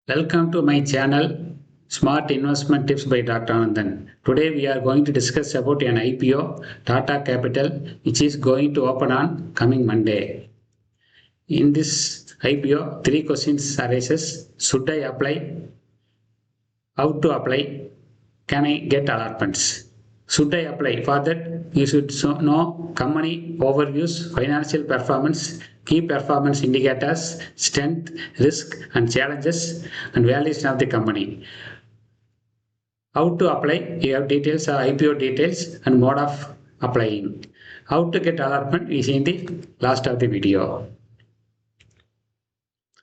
Welcome to my channel Smart Investment Tips by Dr. Anandan. Today we are going to discuss about an IPO, Tata Capital, which is going to open on coming Monday. In this IPO, three questions arises. Should I apply? How to apply? Can I get allotments? Should I apply? For that, you should know company overviews, financial performance, key performance indicators, strength, risk, and challenges, and valuation of the company. How to apply? You have details, IPO details, and mode of applying. How to get allotment is in the last of the video.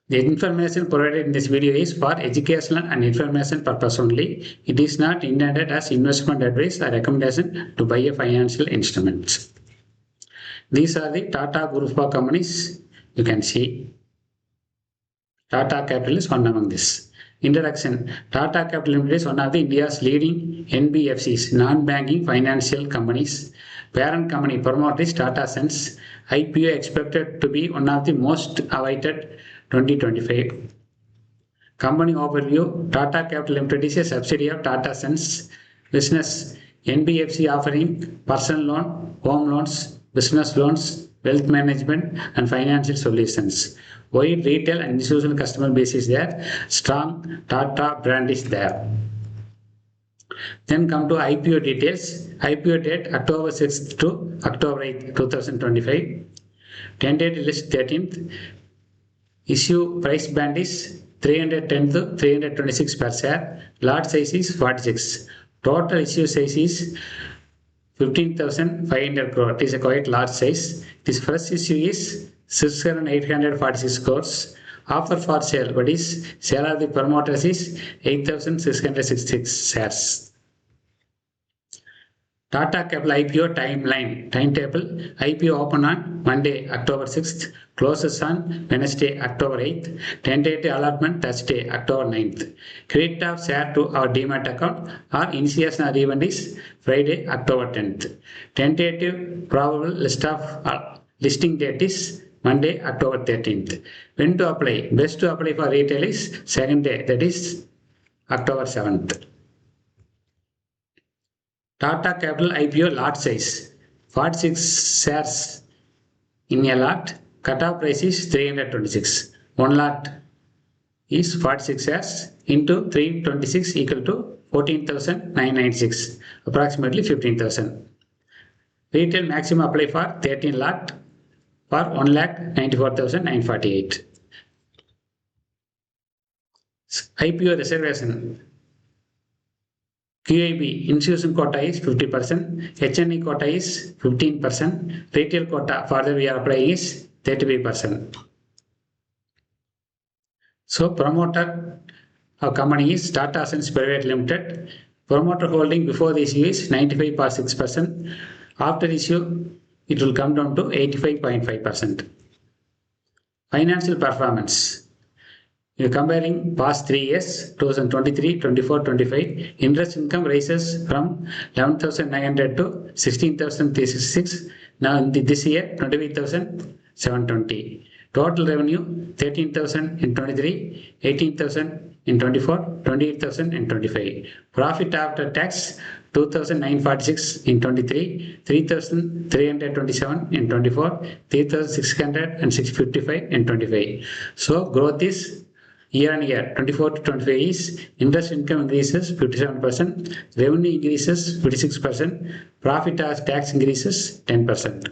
The information provided in this video is for educational and information purpose only. It is not intended as investment advice or recommendation to buy a financial instrument. These are the Tata Group of companies. You can see Tata Capital is one among this. Introduction. Tata Capital Limited is one of the India's leading NBFCs, non-banking financial companies. Parent company promoter is Tata Sons. IPO expected to be one of the most awaited 2025. Company overview. Tata Capital Limited is a subsidiary of Tata Sons business. NBFC offering personal loan, home loans, business loans, wealth management, and financial solutions. Wide retail and institutional customer base is there. Strong Tata brand is there. Then come to IPO details. IPO date October 6th to October 8th, 2025. Tentative list 13th. Issue price band is 310 to 326 per share. Lot size is 46. Total issue size is 15,500 crore. It is a quite large size. This first issue is 6,846 crores. Offer for sale, but is sale of the promoters is 8,666 shares. Tata Capital IPO timetable. IPO open on Monday, October 6th. Closes on Wednesday, October 8th. Tentative allotment Thursday, October 9th. Credit of share to our demat account or initiation of event is Friday, October 10th. Tentative probable listing date is Monday, October 13th. When to apply? Best to apply for retail is second day, that is October 7th. Tata Capital IPO lot size 46 shares in a lot. Cutoff price is 326. One lot is 46 shares into 326 equal to 14,996, approximately 15,000. Retail maximum apply for 13 lot for 1,94,948. IPO reservation. QIB institution quota is 50%, HNE quota is 15%, retail quota further we are applying is 35%. So promoter of company is Tata Sons Private Limited. Promoter holding before the issue is 95.6%. After issue, it will come down to 85.5%. Financial performance. We are comparing past 3 years, 2023, 24, 25. Interest income rises from 11,900 to 16,366. Now in this year, 28,720. Total revenue 13,000 in 23, 18,000 in 24, 28,000 in 25. Profit after tax 2,946 in 23, 3,327 in 24, 3,600 and 655 in 25. So growth is year on year 24 to 25 is interest income increases 57%, revenue increases 56%, profit after tax increases 10%.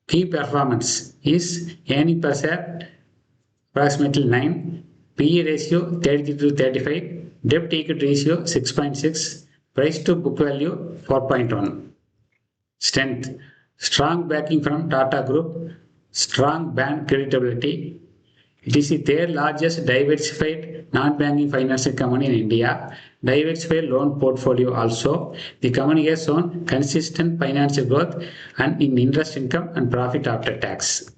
Key performance is earning per share approximately 9, PE ratio 33 to 35, debt equity ratio 6.6, price to book value 4.1. Strength. Strong backing from Tata Group, strong brand creditability. It is the third largest diversified non-banking financial company in India. Diversified loan portfolio also. The company has shown consistent financial growth and in interest income and profit after tax.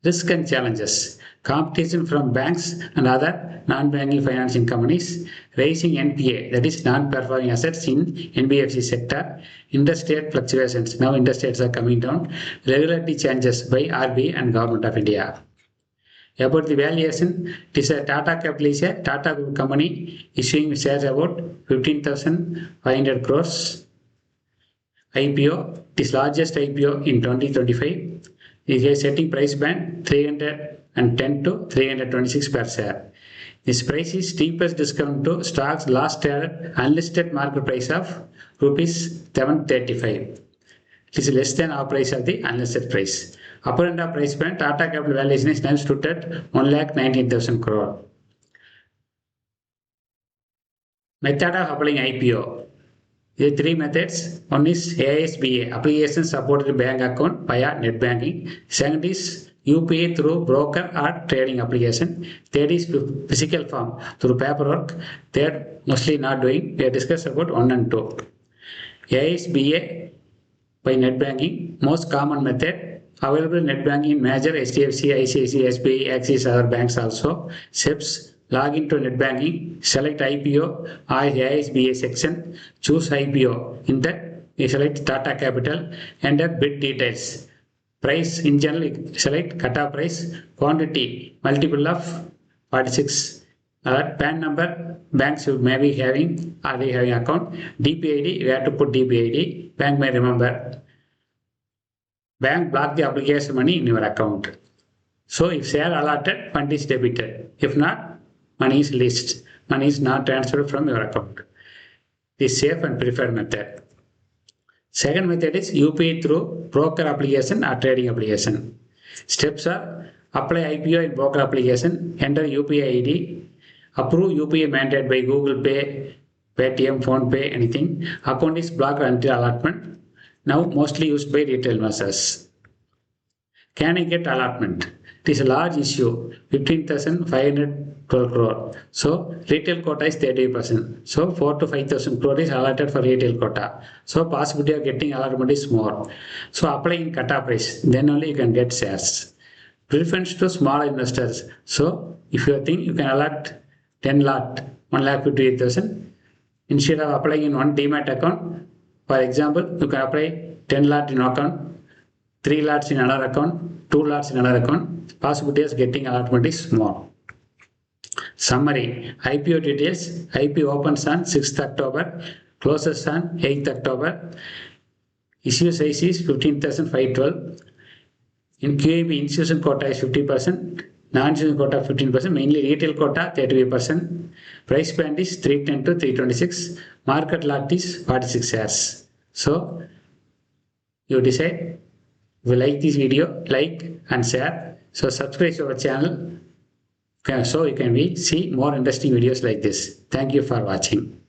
Risk and challenges. Competition from banks and other non-banking financing companies. Rising NPA, that is non-performing assets in NBFC sector. Interest rate fluctuations. Now interest rates are coming down. Regulatory changes by RBI and Government of India. About the valuation, it is a Tata Capital is a Tata Group company issuing shares about 15,500 crores. IPO, it is largest IPO in 2025. It is setting price band 310 to 326 per share. This price is steepest discount to stocks last year unlisted market price of rupees 735. It is less than our price of the unlisted price. Upper end of price band, Tata Capital valuation is now stood at 1,19,000 crore. Method of applying IPO. There are three methods. One is ASBA, application supported bank account via net banking. Second is UPI through broker or trading application. Third is physical form through paperwork. Third, mostly not doing. We have discussed about 1 and 2. ASBA by net banking, most common method. Available net banking in major HDFC, ICICI, SBI, Axis, other banks also. Steps: log into net banking, select IPO or ASBA section, choose IPO. In that, you select Tata Capital, enter bid details. Price in general, select cutoff price, quantity, multiple of 46. PAN number, banks you may be having, already having account. DPID, you have to put DPID, bank may remember. Bank block the application money in your account. So if share allotted, fund is debited. If not, money is leased. Money is not transferred from your account. This is safe and preferred method. Second method is UPI through broker application or trading application. Steps are: apply IPO in broker application, enter UPI ID, approve UPI mandate by Google Pay, Paytm, PhonePe, anything. Account is blocked until allotment. Now mostly used by retail investors. Can I get allotment? It is a large issue, 15,512 crore. So retail quota is 30%. So 4 to 5,000 crore is allotted for retail quota. So possibility of getting allotment is more. So apply in cutoff price, then only you can get shares. Preference to small investors. So if you think you can allot 10 lot, 1,58,000, instead of applying in one demat account, for example, you can apply 10 lot in account, 3 lots in another account, 2 lots in another account. Possibility of getting allotment is small. Summary: IPO details. IPO opens on 6th October, closes on 8th October. Issue size is 15,512. In QIB, institution quota is 50%, non-institution quota 15%, mainly retail quota 35%. Price band is 310 to 326. Market lot is 46 shares. So you decide. If you like this video, like and share. So subscribe to our channel so you can see more interesting videos like this. Thank you for watching.